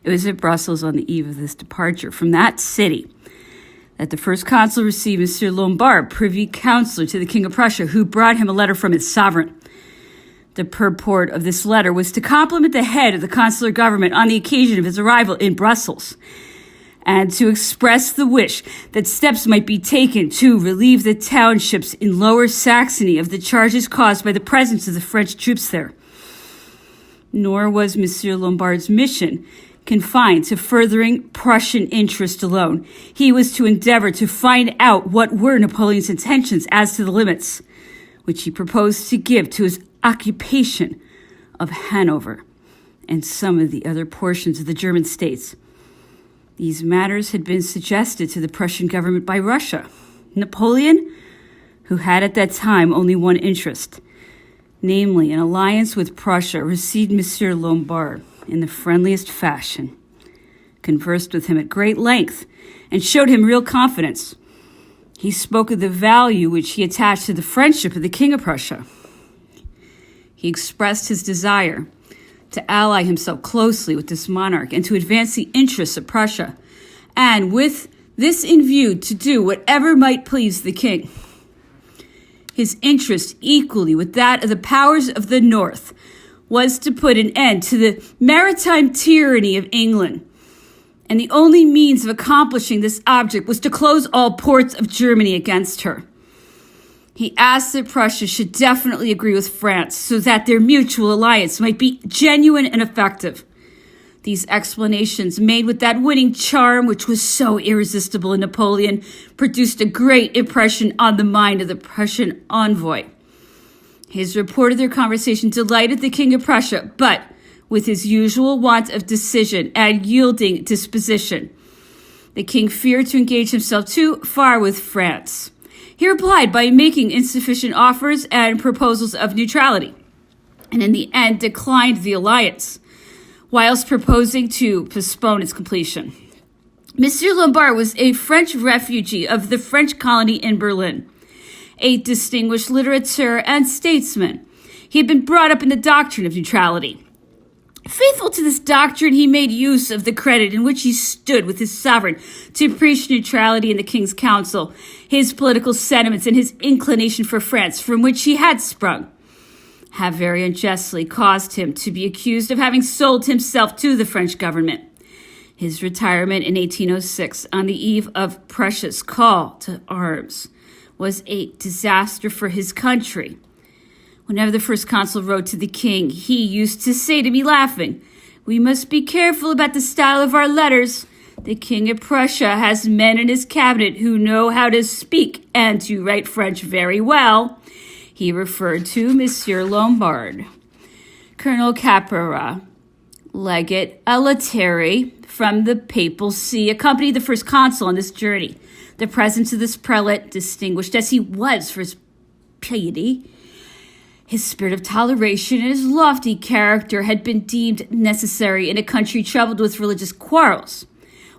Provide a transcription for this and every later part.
It was at Brussels on the eve of this departure from that city that the first consul received Monsieur Lombard, privy councillor to the King of Prussia, who brought him a letter from his sovereign. The purport of this letter was to compliment the head of the consular government on the occasion of his arrival in Brussels, and to express the wish that steps might be taken to relieve the townships in Lower Saxony of the charges caused by the presence of the French troops there. Nor was Monsieur Lombard's mission confined to furthering Prussian interest alone. He was to endeavor to find out what were Napoleon's intentions as to the limits which he proposed to give to his occupation of Hanover and some of the other portions of the German states. These matters had been suggested to the Prussian government by Russia. Napoleon, who had at that time only one interest, namely an alliance with Prussia, received Monsieur Lombard in the friendliest fashion, conversed with him at great length, and showed him real confidence. He spoke of the value which he attached to the friendship of the King of Prussia. He expressed his desire to ally himself closely with this monarch and to advance the interests of Prussia, and with this in view to do whatever might please the king. His interest, equally with that of the powers of the North, was to put an end to the maritime tyranny of England, and the only means of accomplishing this object was to close all ports of Germany against her. He asked that Prussia should definitely agree with France so that their mutual alliance might be genuine and effective. These explanations, made with that winning charm which was so irresistible in Napoleon, produced a great impression on the mind of the Prussian envoy. His report of their conversation delighted the King of Prussia, but with his usual want of decision and yielding disposition, the king feared to engage himself too far with France. He replied by making insufficient offers and proposals of neutrality, and in the end declined the alliance, whilst proposing to postpone its completion. Monsieur Lombard was a French refugee of the French colony in Berlin, a distinguished litterateur and statesman. He had been brought up in the doctrine of neutrality. Faithful to this doctrine, he made use of the credit in which he stood with his sovereign to preach neutrality in the king's council, his political sentiments, and his inclination for France, from which he had sprung, have very unjustly caused him to be accused of having sold himself to the French government. His retirement in 1806, on the eve of Prussia's call to arms, was a disaster for his country. Whenever the first consul wrote to the king, he used to say to me, laughing, "We must be careful about the style of our letters. The King of Prussia has men in his cabinet who know how to speak and to write French very well." He referred to Monsieur Lombard. Colonel Capera, legate a laetare from the papal see, accompanied the first consul on this journey. The presence of this prelate, distinguished as he was for his piety, his spirit of toleration, and his lofty character, had been deemed necessary in a country troubled with religious quarrels,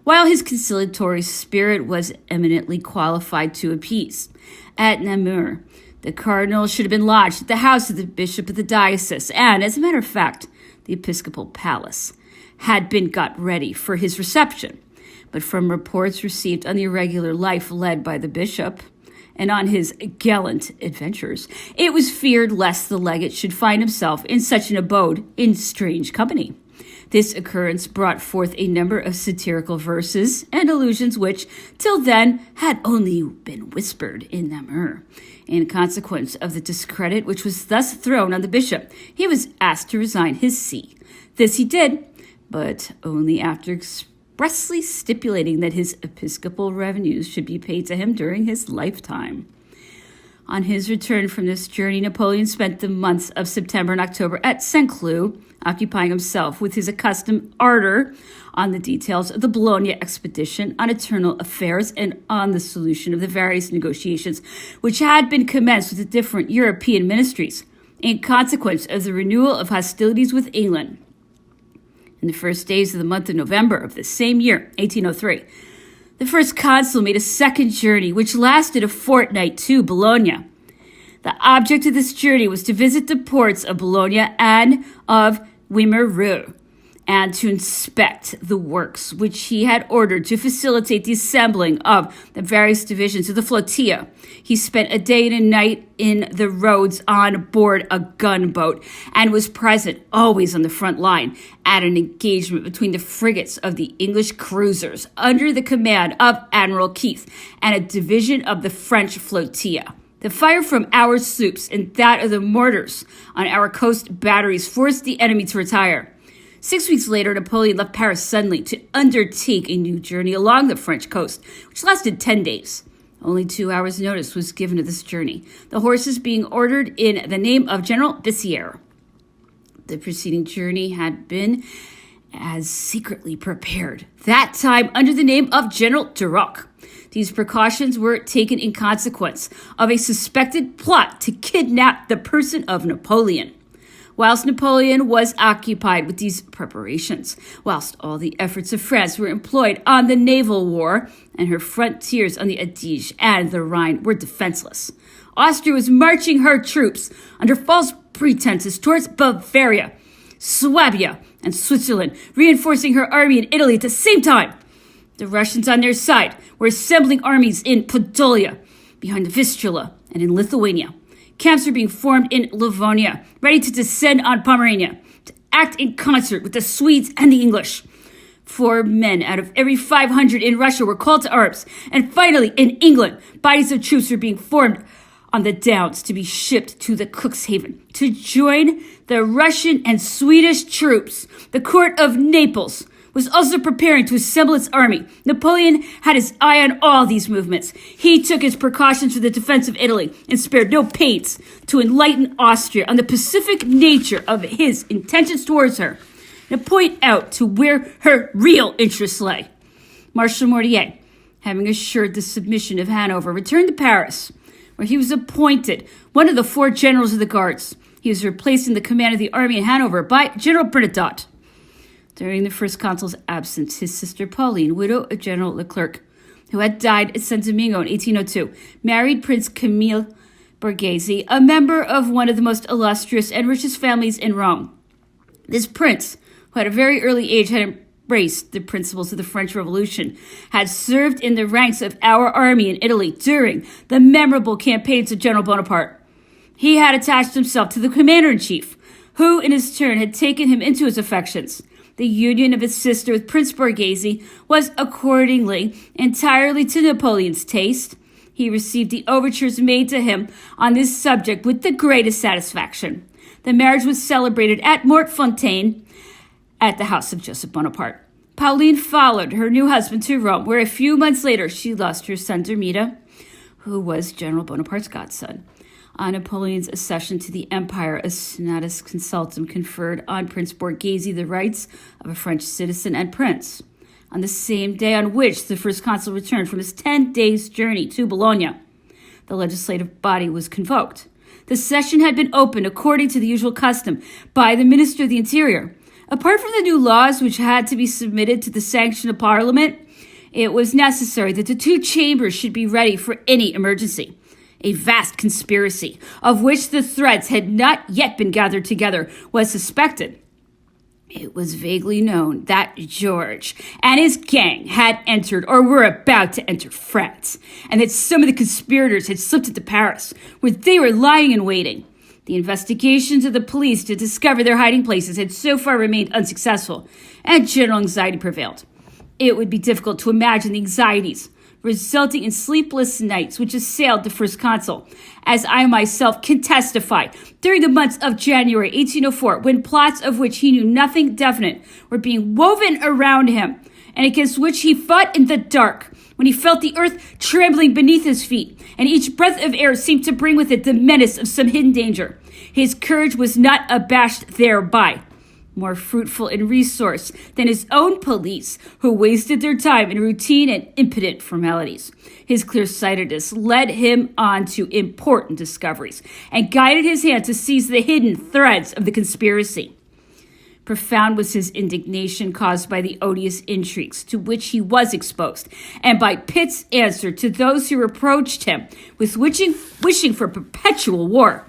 while his conciliatory spirit was eminently qualified to appease. At Namur, the cardinal should have been lodged at the house of the bishop of the diocese, and, as a matter of fact, the episcopal palace had been got ready for his reception. But from reports received on the irregular life led by the bishop and on his gallant adventures, it was feared lest the legate should find himself in such an abode in strange company. This occurrence brought forth a number of satirical verses and allusions which, till then, had only been whispered in Namur. In consequence of the discredit which was thus thrown on the bishop, he was asked to resign his see. This he did, but only after expressly stipulating that his episcopal revenues should be paid to him during his lifetime. On his return from this journey, Napoleon spent the months of September and October at Saint-Cloud, occupying himself with his accustomed ardor on the details of the Bologna expedition, on internal affairs, and on the solution of the various negotiations which had been commenced with the different European ministries in consequence of the renewal of hostilities with England. In the first days of the month of November of the same year, 1803, the first consul made a second journey, which lasted a fortnight, to Bologna. The object of this journey was to visit the ports of Bologna and of Memoirs, and to inspect the works which he had ordered to facilitate the assembling of the various divisions of the flotilla. He spent a day and a night in the roads on board a gunboat and was present always on the front line at an engagement between the frigates of the English cruisers under the command of Admiral Keith and a division of the French flotilla. The fire from our sloops and that of the mortars on our coast batteries forced the enemy to retire. 6 weeks later, Napoleon left Paris suddenly to undertake a new journey along the French coast, which lasted 10 days. Only 2 hours' notice was given to this journey, the horses being ordered in the name of General Bessières. The preceding journey had been as secretly prepared, that time under the name of General Duroc. These precautions were taken in consequence of a suspected plot to kidnap the person of Napoleon. Whilst Napoleon was occupied with these preparations, whilst all the efforts of France were employed on the naval war, and her frontiers on the Adige and the Rhine were defenseless, Austria was marching her troops under false pretenses towards Bavaria, Swabia, and Switzerland, reinforcing her army in Italy at the same time. The Russians on their side were assembling armies in Podolia, behind the Vistula, and in Lithuania. Camps were being formed in Livonia, ready to descend on Pomerania, to act in concert with the Swedes and the English. 4 men out of every 500 in Russia were called to arms. And finally, in England, bodies of troops were being formed on the Downs to be shipped to the Cuxhaven to join the Russian and Swedish troops. The court of Naples was also preparing to assemble its army. Napoleon had his eye on all these movements. He took his precautions for the defense of Italy and spared no pains to enlighten Austria on the pacific nature of his intentions towards her and point out to where her real interests lay. Marshal Mortier, having assured the submission of Hanover, returned to Paris, where he was appointed one of the 4 generals of the guards. He was replaced in the command of the army in Hanover by General Bernadotte. During the first consul's absence, his sister Pauline, widow of General Leclerc, who had died at San Domingo in 1802, married Prince Camille Borghese, a member of one of the most illustrious and richest families in Rome. This prince, who at a very early age had embraced the principles of the French Revolution, had served in the ranks of our army in Italy during the memorable campaigns of General Bonaparte. He had attached himself to the commander-in-chief, who in his turn had taken him into his affections. The union of his sister with Prince Borghese was accordingly entirely to Napoleon's taste. He received the overtures made to him on this subject with the greatest satisfaction. The marriage was celebrated at Mortefontaine at the house of Joseph Bonaparte. Pauline followed her new husband to Rome, where a few months later she lost her son Dermida, who was General Bonaparte's godson. On Napoleon's accession to the empire, a senatus consultum conferred on Prince Borghese the rights of a French citizen and prince. On the same day on which the first consul returned from his 10 days' journey to Bologna, the legislative body was convoked. The session had been opened according to the usual custom by the Minister of the Interior. Apart from the new laws which had to be submitted to the sanction of Parliament, it was necessary that the 2 chambers should be ready for any emergency. A vast conspiracy, of which the threads had not yet been gathered together, was suspected. It was vaguely known that George and his gang had entered or were about to enter France, and that some of the conspirators had slipped into Paris, where they were lying in waiting. The investigations of the police to discover their hiding places had so far remained unsuccessful, and general anxiety prevailed. It would be difficult to imagine the anxieties resulting in sleepless nights which assailed the first consul, as I myself can testify, during the months of January 1804, when plots of which he knew nothing definite were being woven around him, and against which he fought in the dark, when he felt the earth trembling beneath his feet, and each breath of air seemed to bring with it the menace of some hidden danger. His courage was not abashed thereby. More fruitful in resource than his own police, who wasted their time in routine and impotent formalities. His clear-sightedness led him on to important discoveries and guided his hand to seize the hidden threads of the conspiracy. Profound was his indignation caused by the odious intrigues to which he was exposed, and by Pitt's answer to those who reproached him with wishing for perpetual war.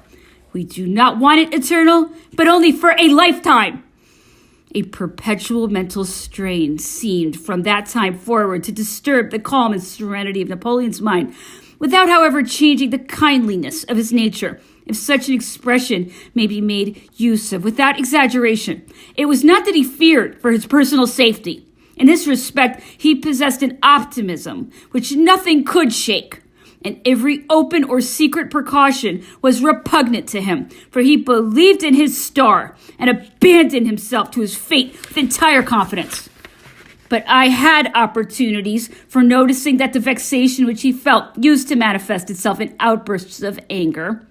We do not want it eternal, but only for a lifetime. A perpetual mental strain seemed from that time forward to disturb the calm and serenity of Napoleon's mind, without, however, changing the kindliness of his nature, if such an expression may be made use of without exaggeration. It was not that he feared for his personal safety. In this respect, he possessed an optimism which nothing could shake, and every open or secret precaution was repugnant to him, for he believed in his star and abandoned himself to his fate with entire confidence. But I had opportunities for noticing that the vexation which he felt used to manifest itself in outbursts of anger,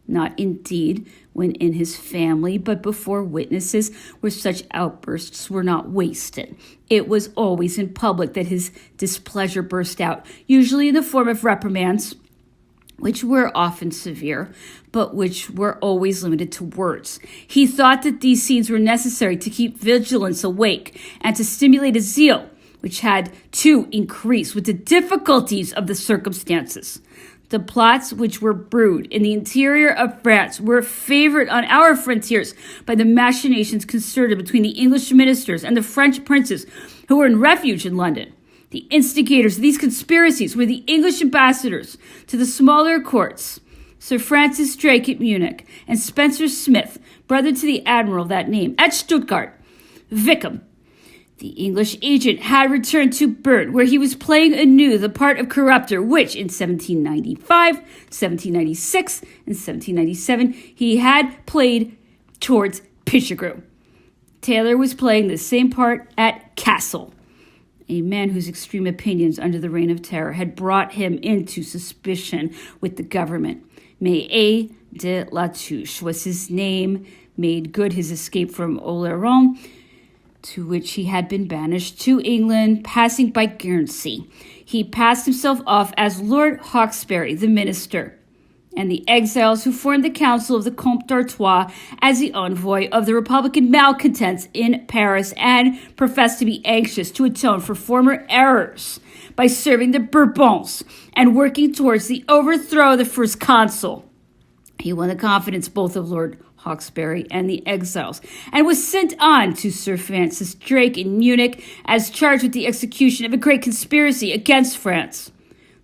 not indeed when in his family, but before witnesses, where such outbursts were not wasted. It was always in public that his displeasure burst out, usually in the form of reprimands, which were often severe, but which were always limited to words. He thought that these scenes were necessary to keep vigilance awake and to stimulate a zeal which had to increase with the difficulties of the circumstances. The plots which were brewed in the interior of France were favored on our frontiers by the machinations concerted between the English ministers and the French princes who were in refuge in London. The instigators of these conspiracies were the English ambassadors to the smaller courts, Sir Francis Drake at Munich, and Spencer Smith, brother to the admiral of that name, at Stuttgart. Wickham, the English agent, had returned to Bern, where he was playing anew the part of corrupter, which in 1795, 1796, and 1797 he had played towards Pichegru. Taylor was playing the same part at Kassel, a man whose extreme opinions under the Reign of Terror had brought him into suspicion with the government. Méneval de la Touche was his name, made good his escape from Oloron, to which he had been banished to England, passing by Guernsey. He passed himself off as Lord Hawkesbury, the minister, and the exiles who formed the council of the Comte d'Artois as the envoy of the Republican malcontents in Paris, and professed to be anxious to atone for former errors by serving the Bourbons and working towards the overthrow of the first consul. He won the confidence both of Lord Hawkesbury and the exiles, and was sent on to Sir Francis Drake in Munich as charged with the execution of a great conspiracy against France.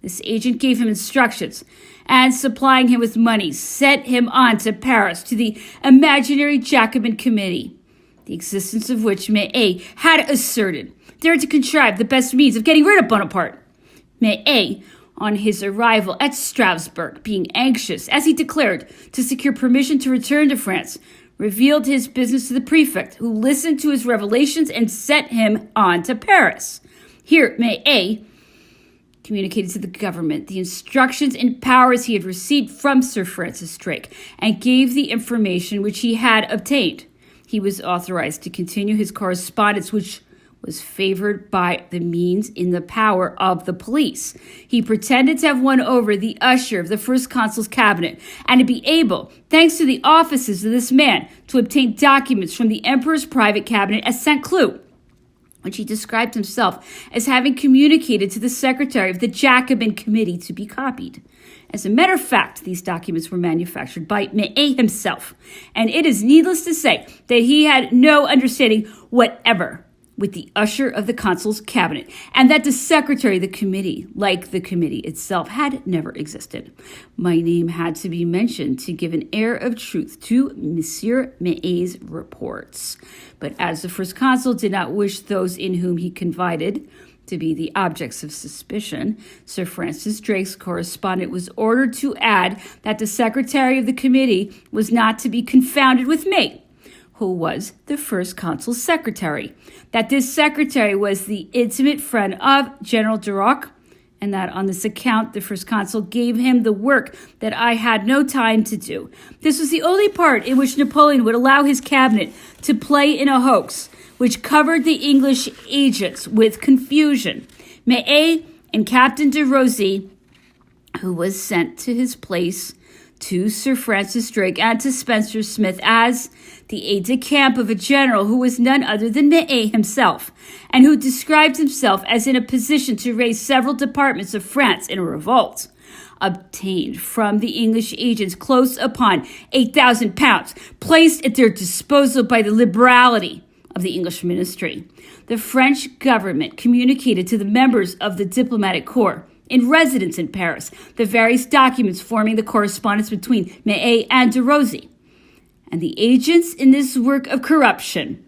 This agent gave him instructions, and supplying him with money, sent him on to Paris to the imaginary Jacobin Committee, the existence of which Méneval had asserted, there to contrive the best means of getting rid of Bonaparte. Méneval, on his arrival at Strasbourg, being anxious, as he declared, to secure permission to return to France, revealed his business to the prefect, who listened to his revelations and sent him on to Paris. Here, Méneval communicated to the government the instructions and powers he had received from Sir Francis Drake, and gave the information which he had obtained. He was authorized to continue his correspondence, which was favored by the means in the power of the police. He pretended to have won over the usher of the first consul's cabinet, and to be able, thanks to the offices of this man, to obtain documents from the emperor's private cabinet at St. Cloud, which he described himself as having communicated to the secretary of the Jacobin Committee to be copied. As a matter of fact, these documents were manufactured by Méneval himself, and it is needless to say that he had no understanding whatever with the usher of the consul's cabinet, and that the secretary of the committee, like the committee itself, had never existed. My name had to be mentioned to give an air of truth to Monsieur Méneval's reports. But as the first consul did not wish those in whom he confided to be the objects of suspicion, Sir Francis Drake's correspondent was ordered to add that the secretary of the committee was not to be confounded with me, who was the first consul's secretary, that this secretary was the intimate friend of General Duroc, and that on this account the first consul gave him the work that I had no time to do. This was the only part in which Napoleon would allow his cabinet to play in a hoax which covered the English agents with confusion. Méneval and Captain de Rosy, who was sent to his place, to Sir Francis Drake and to Spencer Smith as the aide-de-camp of a general who was none other than Méneval himself, and who described himself as in a position to raise several departments of France in a revolt, obtained from the English agents close upon £8,000, placed at their disposal by the liberality of the English ministry. The French government communicated to the members of the diplomatic corps in residence in Paris the various documents forming the correspondence between Meneval and de Rosy, and the agents in this work of corruption.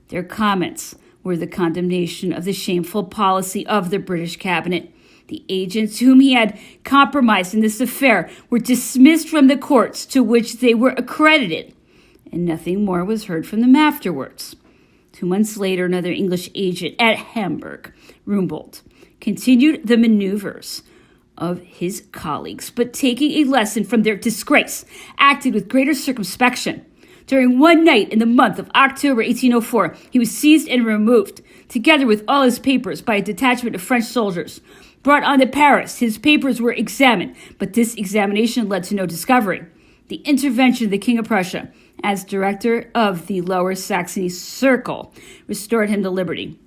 Their comments were the condemnation of the shameful policy of the British cabinet. The agents whom he had compromised in this affair were dismissed from the courts to which they were accredited, and nothing more was heard from them afterwards. 2 months later, another English agent at Hamburg, Rumbold, continued the maneuvers of his colleagues, but taking a lesson from their disgrace, acted with greater circumspection. During one night in the month of October 1804, he was seized and removed, together with all his papers, by a detachment of French soldiers. Brought on to Paris, his papers were examined, but this examination led to no discovery. The intervention of the King of Prussia, as director of the Lower Saxony Circle, restored him to liberty.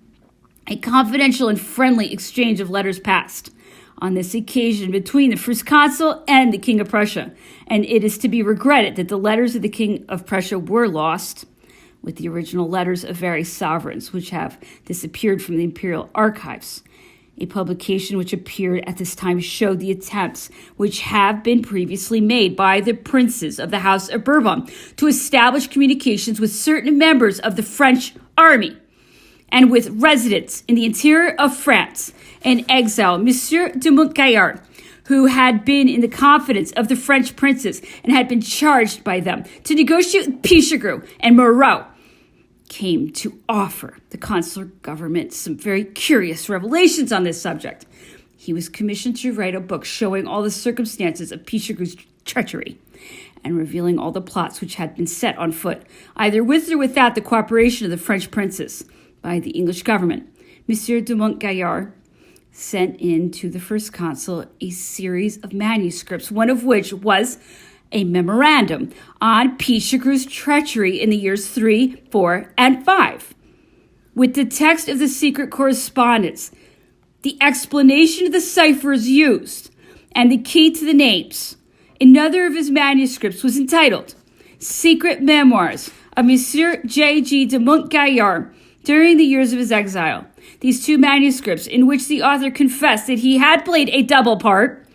A confidential and friendly exchange of letters passed on this occasion between the First Consul and the King of Prussia, and it is to be regretted that the letters of the King of Prussia were lost, with the original letters of various sovereigns, which have disappeared from the imperial archives. A publication which appeared at this time showed the attempts which have been previously made by the princes of the House of Bourbon to establish communications with certain members of the French army and with residents in the interior of France and exile, Monsieur de Montgaillard, who had been in the confidence of the French princes and had been charged by them to negotiate with Pichegru and Moreau, came to offer the consular government some very curious revelations on this subject. He was commissioned to write a book showing all the circumstances of Pichegru's treachery and revealing all the plots which had been set on foot, either with or without the cooperation of the French princes, by the English government. Monsieur de Montgaillard sent in to the First Consul a series of manuscripts, one of which was a memorandum on Pichegru's treachery in the years 3, 4, and 5. With the text of the secret correspondence, the explanation of the ciphers used, and the key to the names. Another of his manuscripts was entitled Secret Memoirs of Monsieur J.G. de Montgaillard during the years of his exile. These 2 manuscripts, in which the author confessed that he had played a double part,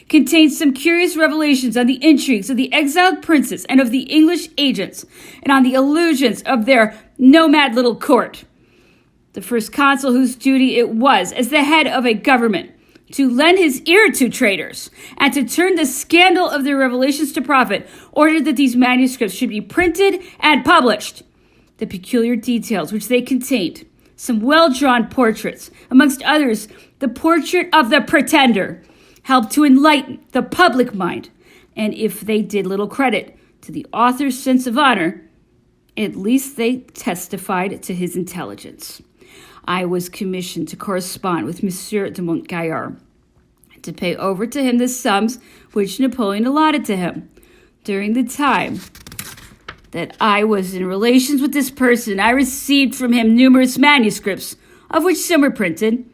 contained some curious revelations on the intrigues of the exiled princes and of the English agents, and on the illusions of their nomad little court. The First Consul, whose duty it was, as the head of a government, to lend his ear to traitors and to turn the scandal of their revelations to profit, ordered that these manuscripts should be printed and published. The peculiar details which they contained, some well-drawn portraits, amongst others the portrait of the Pretender, helped to enlighten the public mind, and if they did little credit to the author's sense of honor, at least they testified to his intelligence. I was commissioned to correspond with Monsieur de Montgaillard, to pay over to him the sums which Napoleon allotted to him. During the time that I was in relations with this person, I received from him numerous manuscripts, of which some were printed,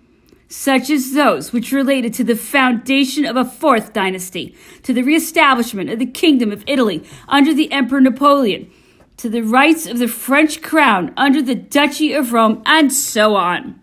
such as those which related to the foundation of a 4th dynasty, to the reestablishment of the kingdom of Italy under the Emperor Napoleon, to the rights of the French crown under the Duchy of Rome, and so on.